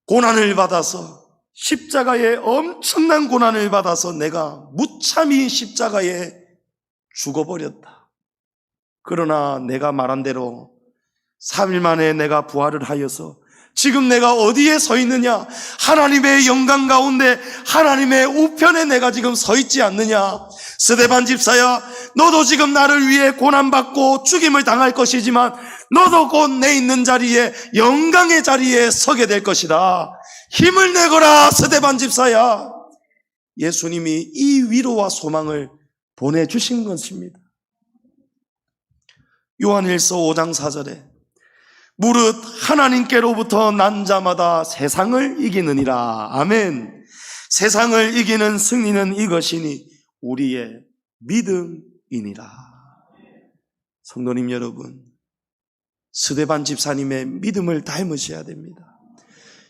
고난을 받아서, 십자가에 엄청난 고난을 받아서 내가 무참히 십자가에 죽어버렸다. 그러나 내가 말한 대로 3일 만에 내가 부활을 하여서 지금 내가 어디에 서 있느냐? 하나님의 영광 가운데 하나님의 우편에 내가 지금 서 있지 않느냐? 스데반 집사야, 너도 지금 나를 위해 고난받고 죽임을 당할 것이지만 너도 곧 내 있는 자리에, 영광의 자리에 서게 될 것이다. 힘을 내거라, 스데반 집사야. 예수님이 이 위로와 소망을 보내주신 것입니다. 요한일서 5장 4절에 무릇 하나님께로부터 난 자마다 세상을 이기느니라. 아멘. 세상을 이기는 승리는 이것이니 우리의 믿음이니라. 성도님 여러분, 스데반 집사님의 믿음을 닮으셔야 됩니다.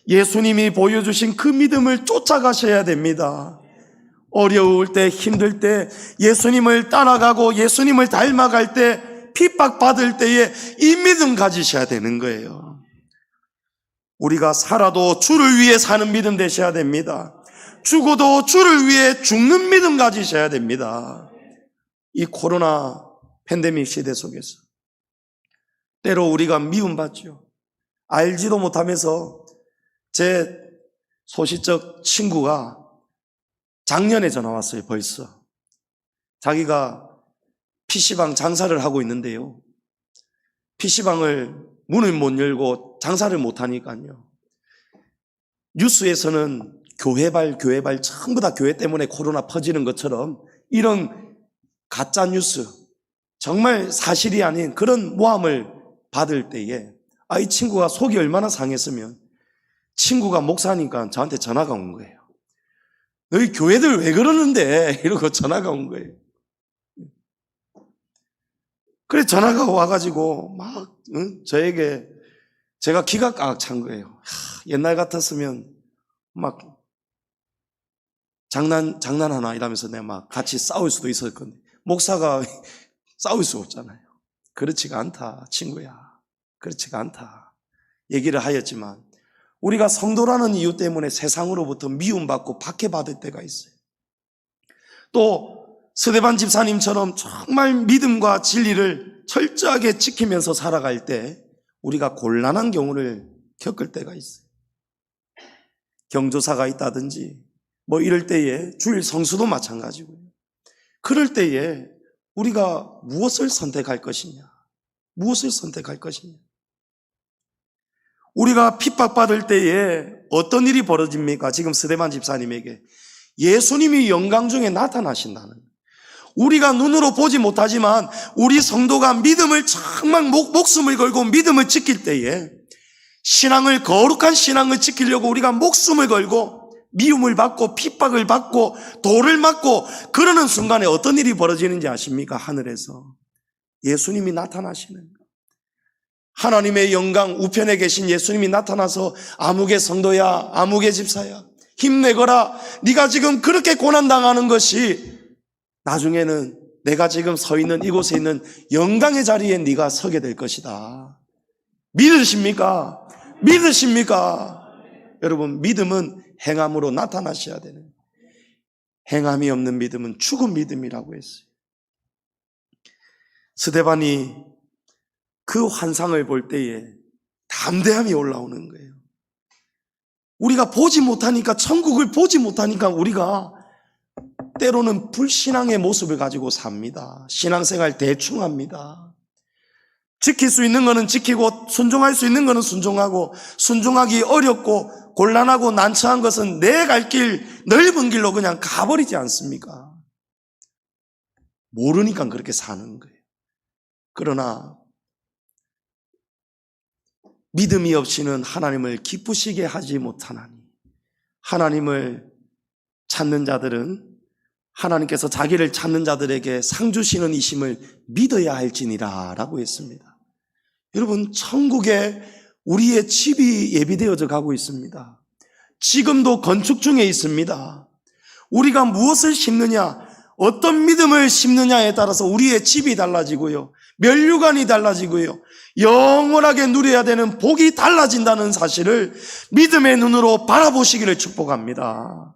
예수님이 보여주신 그 믿음을 쫓아가셔야 됩니다. 어려울 때, 힘들 때, 예수님을 따라가고 예수님을 닮아갈 때, 핍박받을 때에 이 믿음 가지셔야 되는 거예요. 우리가 살아도 주를 위해 사는 믿음 되셔야 됩니다. 죽어도 주를 위해 죽는 믿음 가지셔야 됩니다. 이 코로나 팬데믹 시대 속에서 때로 우리가 미움받죠. 알지도 못하면서 제 소시적 친구가 작년에 전화 왔어요. 벌써 자기가 PC방 장사를 하고 있는데요, PC방을 문을 못 열고 장사를 못 하니까요, 뉴스에서는 교회발 전부 다 교회 때문에 코로나 퍼지는 것처럼 이런 가짜 뉴스, 정말 사실이 아닌 그런 모함을 받을 때에 이 친구가 속이 얼마나 상했으면, 친구가 목사니까 저한테 전화가 온 거예요. 너희 교회들 왜 그러는데? 이러고 전화가 온 거예요. 그래 전화가 와가지고 막 저에게, 제가 기가 꽉 찬 거예요. 옛날 같았으면 막 장난하나 이러면서 내가 막 같이 싸울 수도 있었을 건데, 목사가 싸울 수 없잖아요. 그렇지가 않다 친구야, 그렇지가 않다 얘기를 하였지만, 우리가 성도라는 이유 때문에 세상으로부터 미움받고 박해받을 때가 있어요. 또 스데반 집사님처럼 정말 믿음과 진리를 철저하게 지키면서 살아갈 때 우리가 곤란한 경우를 겪을 때가 있어요. 경조사가 있다든지 뭐 이럴 때에 주일 성수도 마찬가지고요. 그럴 때에 우리가 무엇을 선택할 것이냐? 무엇을 선택할 것이냐? 우리가 핍박받을 때에 어떤 일이 벌어집니까? 지금 스데반 집사님에게 예수님이 영광 중에 나타나신다는, 우리가 눈으로 보지 못하지만 우리 성도가 믿음을 정말 목숨을 걸고 믿음을 지킬 때에, 신앙을, 거룩한 신앙을 지키려고 우리가 목숨을 걸고 미움을 받고 핍박을 받고 돌을 맞고 그러는 순간에 어떤 일이 벌어지는지 아십니까? 하늘에서 예수님이 나타나시는 것. 하나님의 영광 우편에 계신 예수님이 나타나서 아무개 성도야, 아무개 집사야, 힘내거라. 네가 지금 그렇게 고난당하는 것이 나중에는 내가 지금 서 있는 이곳에 있는 영광의 자리에 네가 서게 될 것이다. 믿으십니까? 믿으십니까? 여러분, 믿음은 행함으로 나타나셔야 되는, 행함이 없는 믿음은 죽은 믿음이라고 했어요. 스데반이 그 환상을 볼 때에 담대함이 올라오는 거예요. 우리가 보지 못하니까, 천국을 보지 못하니까 우리가 때로는 불신앙의 모습을 가지고 삽니다. 신앙생활 대충 합니다. 지킬 수 있는 거는 지키고 순종할 수 있는 거는 순종하고, 순종하기 어렵고 곤란하고 난처한 것은 내 갈 길, 넓은 길로 그냥 가버리지 않습니까? 모르니까 그렇게 사는 거예요. 그러나 믿음이 없이는 하나님을 기쁘시게 하지 못하나니 하나님을 찾는 자들은 하나님께서 자기를 찾는 자들에게 상 주시는 이심을 믿어야 할지니라 라고 했습니다. 여러분, 천국에 우리의 집이 예비되어져 가고 있습니다. 지금도 건축 중에 있습니다. 우리가 무엇을 심느냐, 어떤 믿음을 심느냐에 따라서 우리의 집이 달라지고요, 면류관이 달라지고요, 영원하게 누려야 되는 복이 달라진다는 사실을 믿음의 눈으로 바라보시기를 축복합니다.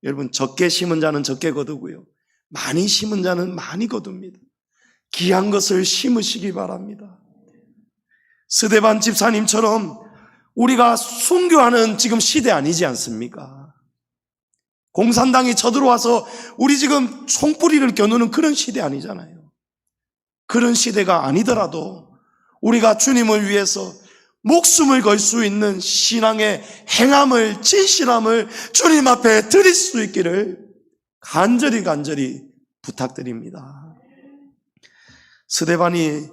여러분, 적게 심은 자는 적게 거두고요, 많이 심은 자는 많이 거둡니다. 귀한 것을 심으시기 바랍니다. 스데반 집사님처럼 우리가 순교하는 지금 시대 아니지 않습니까? 공산당이 쳐들어와서 우리 지금 총뿌리를 겨누는 그런 시대 아니잖아요. 그런 시대가 아니더라도 우리가 주님을 위해서 목숨을 걸 수 있는 신앙의 행함을, 진실함을 주님 앞에 드릴 수 있기를 간절히 부탁드립니다. 스데반이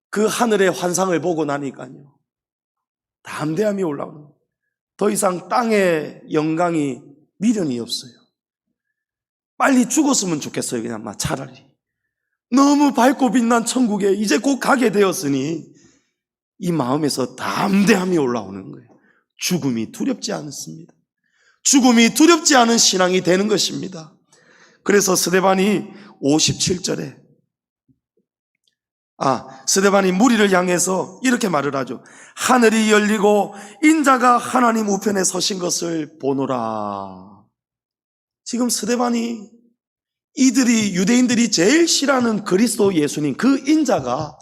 그 하늘의 환상을 보고 나니까요, 담대함이 올라오는 거예요. 더 이상 땅의 영광이 미련이 없어요. 빨리 죽었으면 좋겠어요. 그냥 막 차라리. 너무 밝고 빛난 천국에 이제 곧 가게 되었으니 이 마음에서 담대함이 올라오는 거예요. 죽음이 두렵지 않습니다. 죽음이 두렵지 않은 신앙이 되는 것입니다. 그래서 스데반이 57절에 스데반이 무리를 향해서 이렇게 말을 하죠. 하늘이 열리고 인자가 하나님 우편에 서신 것을 보노라. 지금 스데반이 유대인들이 제일 싫어하는 그리스도 예수님, 그 인자가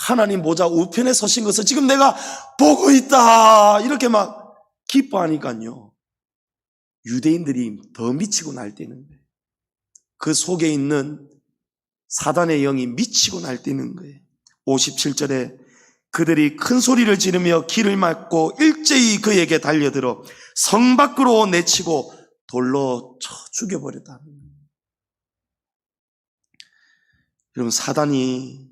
하나님 보좌 우편에 서신 것을 지금 내가 보고 있다, 이렇게 막 기뻐하니까요, 유대인들이 더 미치고 날뛰는 거예요. 그 속에 있는 사단의 영이 미치고 날뛰는 거예요. 57절에 그들이 큰 소리를 지르며 길을 막고 일제히 그에게 달려들어 성 밖으로 내치고 돌로 쳐 죽여버렸다는 거예요. 여러분, 사단이,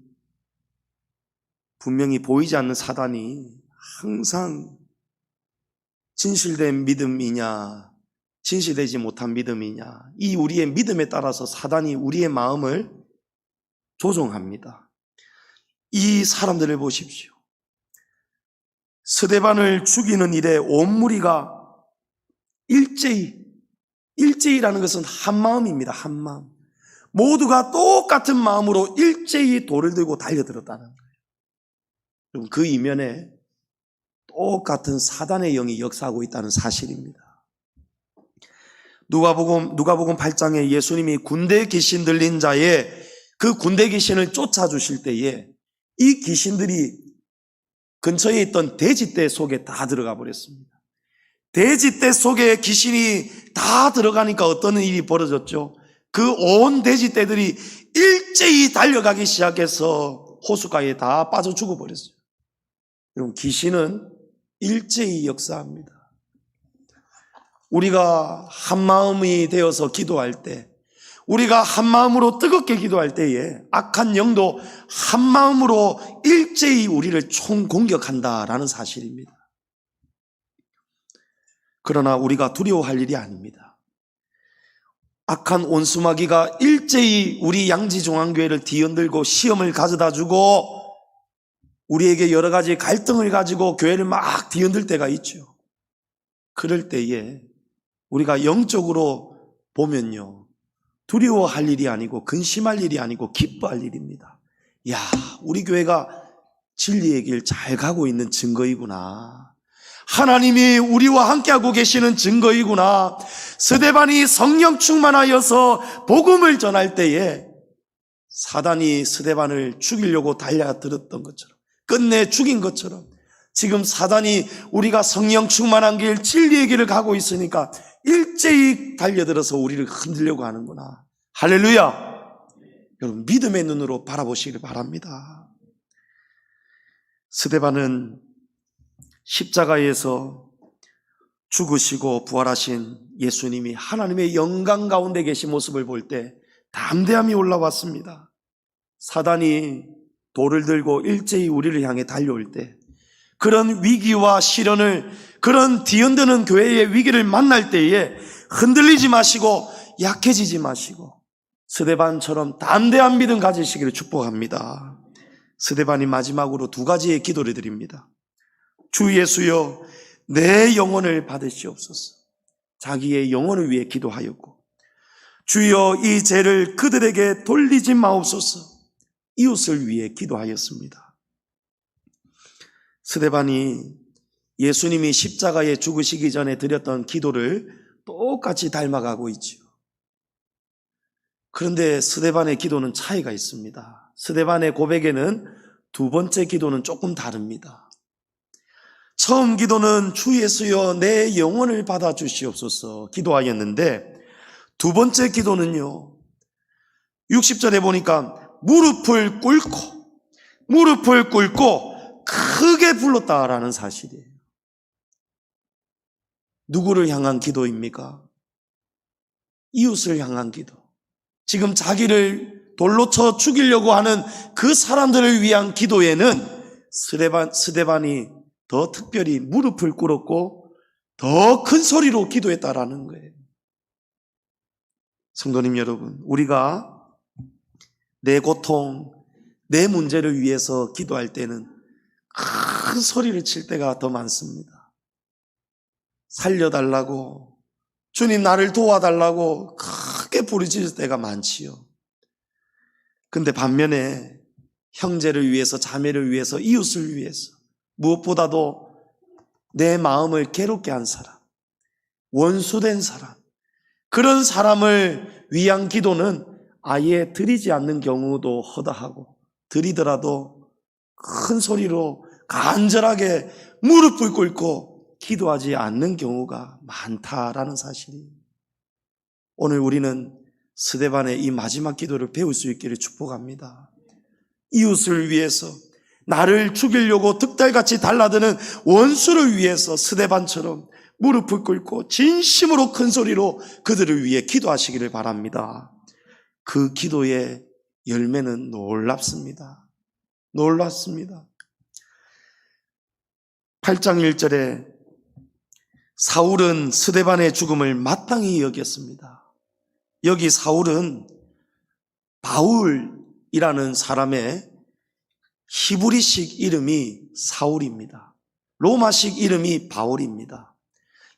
분명히 보이지 않는 사단이 항상 진실된 믿음이냐, 진실되지 못한 믿음이냐, 이 우리의 믿음에 따라서 사단이 우리의 마음을 조종합니다. 이 사람들을 보십시오. 스데반을 죽이는 일에 온 무리가 일제히라는 것은 한 마음입니다. 한 마음. 모두가 똑같은 마음으로 일제히 돌을 들고 달려들었다는 거예요. 여러분, 그 이면에 똑같은 사단의 영이 역사하고 있다는 사실입니다. 누가복음 8장에 예수님이 군대 귀신 들린 자의 그 군대 귀신을 쫓아주실 때에 이 귀신들이 근처에 있던 돼지떼 속에 다 들어가 버렸습니다. 돼지떼 속에 귀신이 다 들어가니까 어떤 일이 벌어졌죠? 그 온 돼지떼들이 일제히 달려가기 시작해서 호숫가에 다 빠져 죽어버렸어요. 여러분, 귀신은 일제히 역사합니다. 우리가 한 마음이 되어서 기도할 때, 우리가 한 마음으로 뜨겁게 기도할 때에 악한 영도 한 마음으로 일제히 우리를 총공격한다라는 사실입니다. 그러나 우리가 두려워할 일이 아닙니다. 악한 온수마귀가 일제히 우리 양지중앙교회를 뒤흔들고 시험을 가져다 주고 우리에게 여러 가지 갈등을 가지고 교회를 막 뒤흔들 때가 있죠. 그럴 때에 우리가 영적으로 보면요, 두려워할 일이 아니고 근심할 일이 아니고 기뻐할 일입니다. 야, 우리 교회가 진리의 길 잘 가고 있는 증거이구나. 하나님이 우리와 함께하고 계시는 증거이구나. 스데반이 성령 충만하여서 복음을 전할 때에 사단이 스데반을 죽이려고 달려들었던 것처럼, 끝내 죽인 것처럼, 지금 사단이 우리가 성령 충만한 길, 진리의 길을 가고 있으니까 일제히 달려들어서 우리를 흔들려고 하는구나. 할렐루야. 여러분, 믿음의 눈으로 바라보시길 바랍니다. 스데반은 십자가에서 죽으시고 부활하신 예수님이 하나님의 영광 가운데 계신 모습을 볼 때 담대함이 올라왔습니다. 사단이 돌을 들고 일제히 우리를 향해 달려올 때 그런 위기와 시련을, 그런 뒤흔드는 교회의 위기를 만날 때에 흔들리지 마시고 약해지지 마시고 스데반처럼 담대한 믿음 가지시기를 축복합니다. 스데반이 마지막으로 두 가지의 기도를 드립니다. 주 예수여, 내 영혼을 받으시옵소서. 자기의 영혼을 위해 기도하였고, 주여, 이 죄를 그들에게 돌리지 마옵소서. 이웃을 위해 기도하였습니다. 스데반이 예수님이 십자가에 죽으시기 전에 드렸던 기도를 똑같이 닮아가고 있죠. 그런데 스데반의 기도는 차이가 있습니다. 스데반의 고백에는 두 번째 기도는 조금 다릅니다. 처음 기도는 주 예수여, 내 영혼을 받아주시옵소서 기도하였는데, 두 번째 기도는요, 60절에 보니까 무릎을 꿇고 크게 불렀다라는 사실이에요. 누구를 향한 기도입니까? 이웃을 향한 기도. 지금 자기를 돌로 쳐 죽이려고 하는 그 사람들을 위한 기도에는 스데반이 더 특별히 무릎을 꿇었고 더 큰 소리로 기도했다라는 거예요. 성도님 여러분, 우리가 내 고통, 내 문제를 위해서 기도할 때는 큰 소리를 칠 때가 더 많습니다. 살려달라고, 주님 나를 도와달라고 크게 부르짖을 때가 많지요. 근데 반면에 형제를 위해서, 자매를 위해서, 이웃을 위해서, 무엇보다도 내 마음을 괴롭게 한 사람, 원수된 사람, 그런 사람을 위한 기도는 아예 드리지 않는 경우도 허다하고, 드리더라도 큰 소리로 간절하게 무릎을 꿇고 기도하지 않는 경우가 많다라는 사실이, 오늘 우리는 스데반의 이 마지막 기도를 배울 수 있기를 축복합니다. 이웃을 위해서, 나를 죽이려고 득달같이 달라드는 원수를 위해서 스데반처럼 무릎을 꿇고 진심으로 큰 소리로 그들을 위해 기도하시기를 바랍니다. 그 기도의 열매는 놀랍습니다. 놀랍습니다. 8장 1절에 사울은 스데반의 죽음을 마땅히 여겼습니다. 여기 사울은 바울이라는 사람의 히브리식 이름이 사울입니다. 로마식 이름이 바울입니다.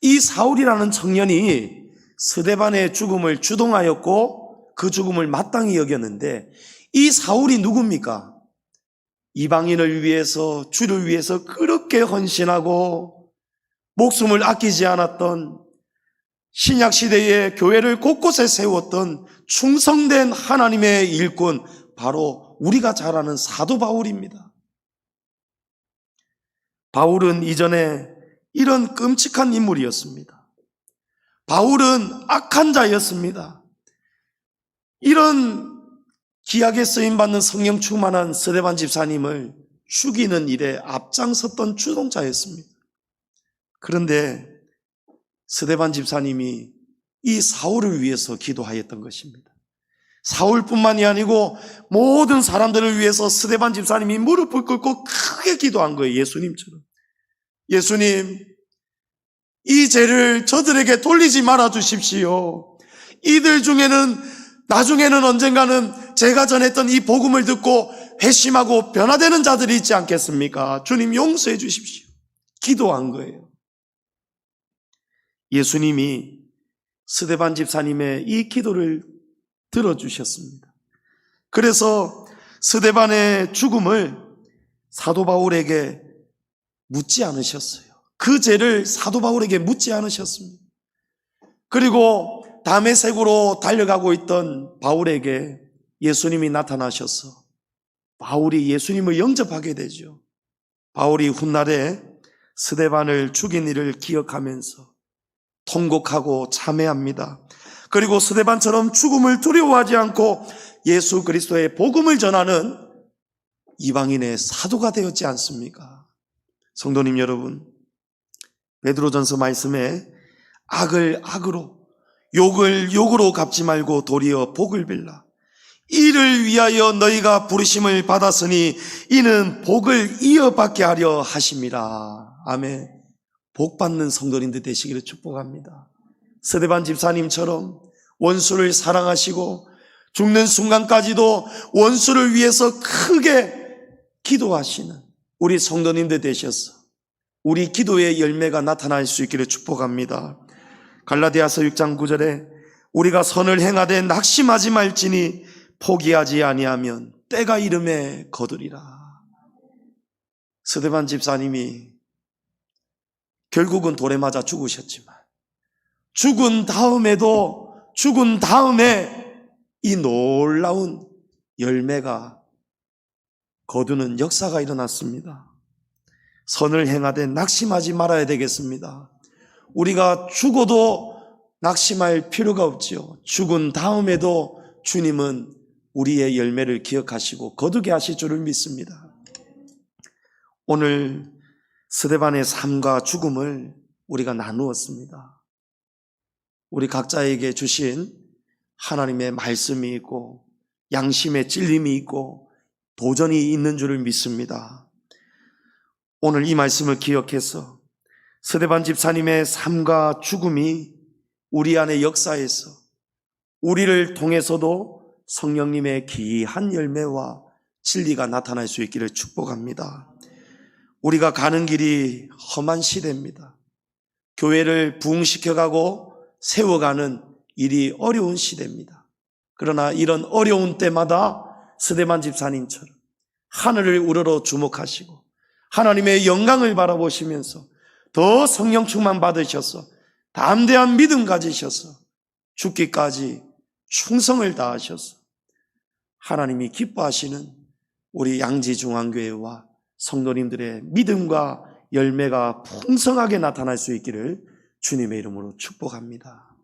이 사울이라는 청년이 스데반의 죽음을 주동하였고 그 죽음을 마땅히 여겼는데, 이 사울이 누굽니까? 이방인을 위해서, 주를 위해서 그렇게 헌신하고 목숨을 아끼지 않았던, 신약 시대에 교회를 곳곳에 세웠던 충성된 하나님의 일꾼, 바로 우리가 잘 아는 사도 바울입니다. 바울은 이전에 이런 끔찍한 인물이었습니다. 바울은 악한 자였습니다. 이런 기약에 쓰임받는 성령 충만한 스데반 집사님을 죽이는 일에 앞장섰던 주동자였습니다. 그런데 스데반 집사님이 이 사울을 위해서 기도하였던 것입니다. 사울뿐만이 아니고 모든 사람들을 위해서 스데반 집사님이 무릎을 꿇고 크게 기도한 거예요. 예수님처럼. 예수님, 이 죄를 저들에게 돌리지 말아 주십시오. 이들 중에는 나중에는 언젠가는 제가 전했던 이 복음을 듣고 회심하고 변화되는 자들이 있지 않겠습니까? 주님 용서해 주십시오. 기도한 거예요. 예수님이 스데반 집사님의 이 기도를 들어주셨습니다. 그래서 스데반의 죽음을 사도 바울에게 묻지 않으셨어요. 그 죄를 사도 바울에게 묻지 않으셨습니다. 그리고 다메섹으로 달려가고 있던 바울에게 예수님이 나타나셔서 바울이 예수님을 영접하게 되죠. 바울이 훗날에 스데반을 죽인 일을 기억하면서 통곡하고 참회합니다. 그리고 스데반처럼 죽음을 두려워하지 않고 예수 그리스도의 복음을 전하는 이방인의 사도가 되었지 않습니까? 성도님 여러분, 베드로전서 말씀에 악을 악으로, 욕을 욕으로 갚지 말고 도리어 복을 빌라. 이를 위하여 너희가 부르심을 받았으니 이는 복을 이어받게 하려 하심이라. 아멘. 복받는 성도님들 되시기를 축복합니다. 스데반 집사님처럼 원수를 사랑하시고 죽는 순간까지도 원수를 위해서 크게 기도하시는 우리 성도님들 되셔서 우리 기도의 열매가 나타날 수 있기를 축복합니다. 갈라디아서 6장 9절에 우리가 선을 행하되 낙심하지 말지니 포기하지 아니하면 때가 이름에 거두리라. 스데반 집사님이 결국은 돌에 맞아 죽으셨지만 죽은 다음에 이 놀라운 열매가 거두는 역사가 일어났습니다. 선을 행하되 낙심하지 말아야 되겠습니다. 우리가 죽어도 낙심할 필요가 없지요. 죽은 다음에도 주님은 우리의 열매를 기억하시고 거두게 하실 줄을 믿습니다. 오늘 스데반의 삶과 죽음을 우리가 나누었습니다. 우리 각자에게 주신 하나님의 말씀이 있고 양심의 찔림이 있고 도전이 있는 줄을 믿습니다. 오늘 이 말씀을 기억해서 스데반 집사님의 삶과 죽음이 우리 안의 역사에서 우리를 통해서도 성령님의 귀한 열매와 진리가 나타날 수 있기를 축복합니다. 우리가 가는 길이 험한 시대입니다. 교회를 부흥시켜가고 세워가는 일이 어려운 시대입니다. 그러나 이런 어려운 때마다 스데반 집사님처럼 하늘을 우러러 주목하시고 하나님의 영광을 바라보시면서 더 성령 충만 받으셔서 담대한 믿음 가지셔서 죽기까지 충성을 다하셔서 하나님이 기뻐하시는 우리 양지중앙교회와 성도님들의 믿음과 열매가 풍성하게 나타날 수 있기를 주님의 이름으로 축복합니다.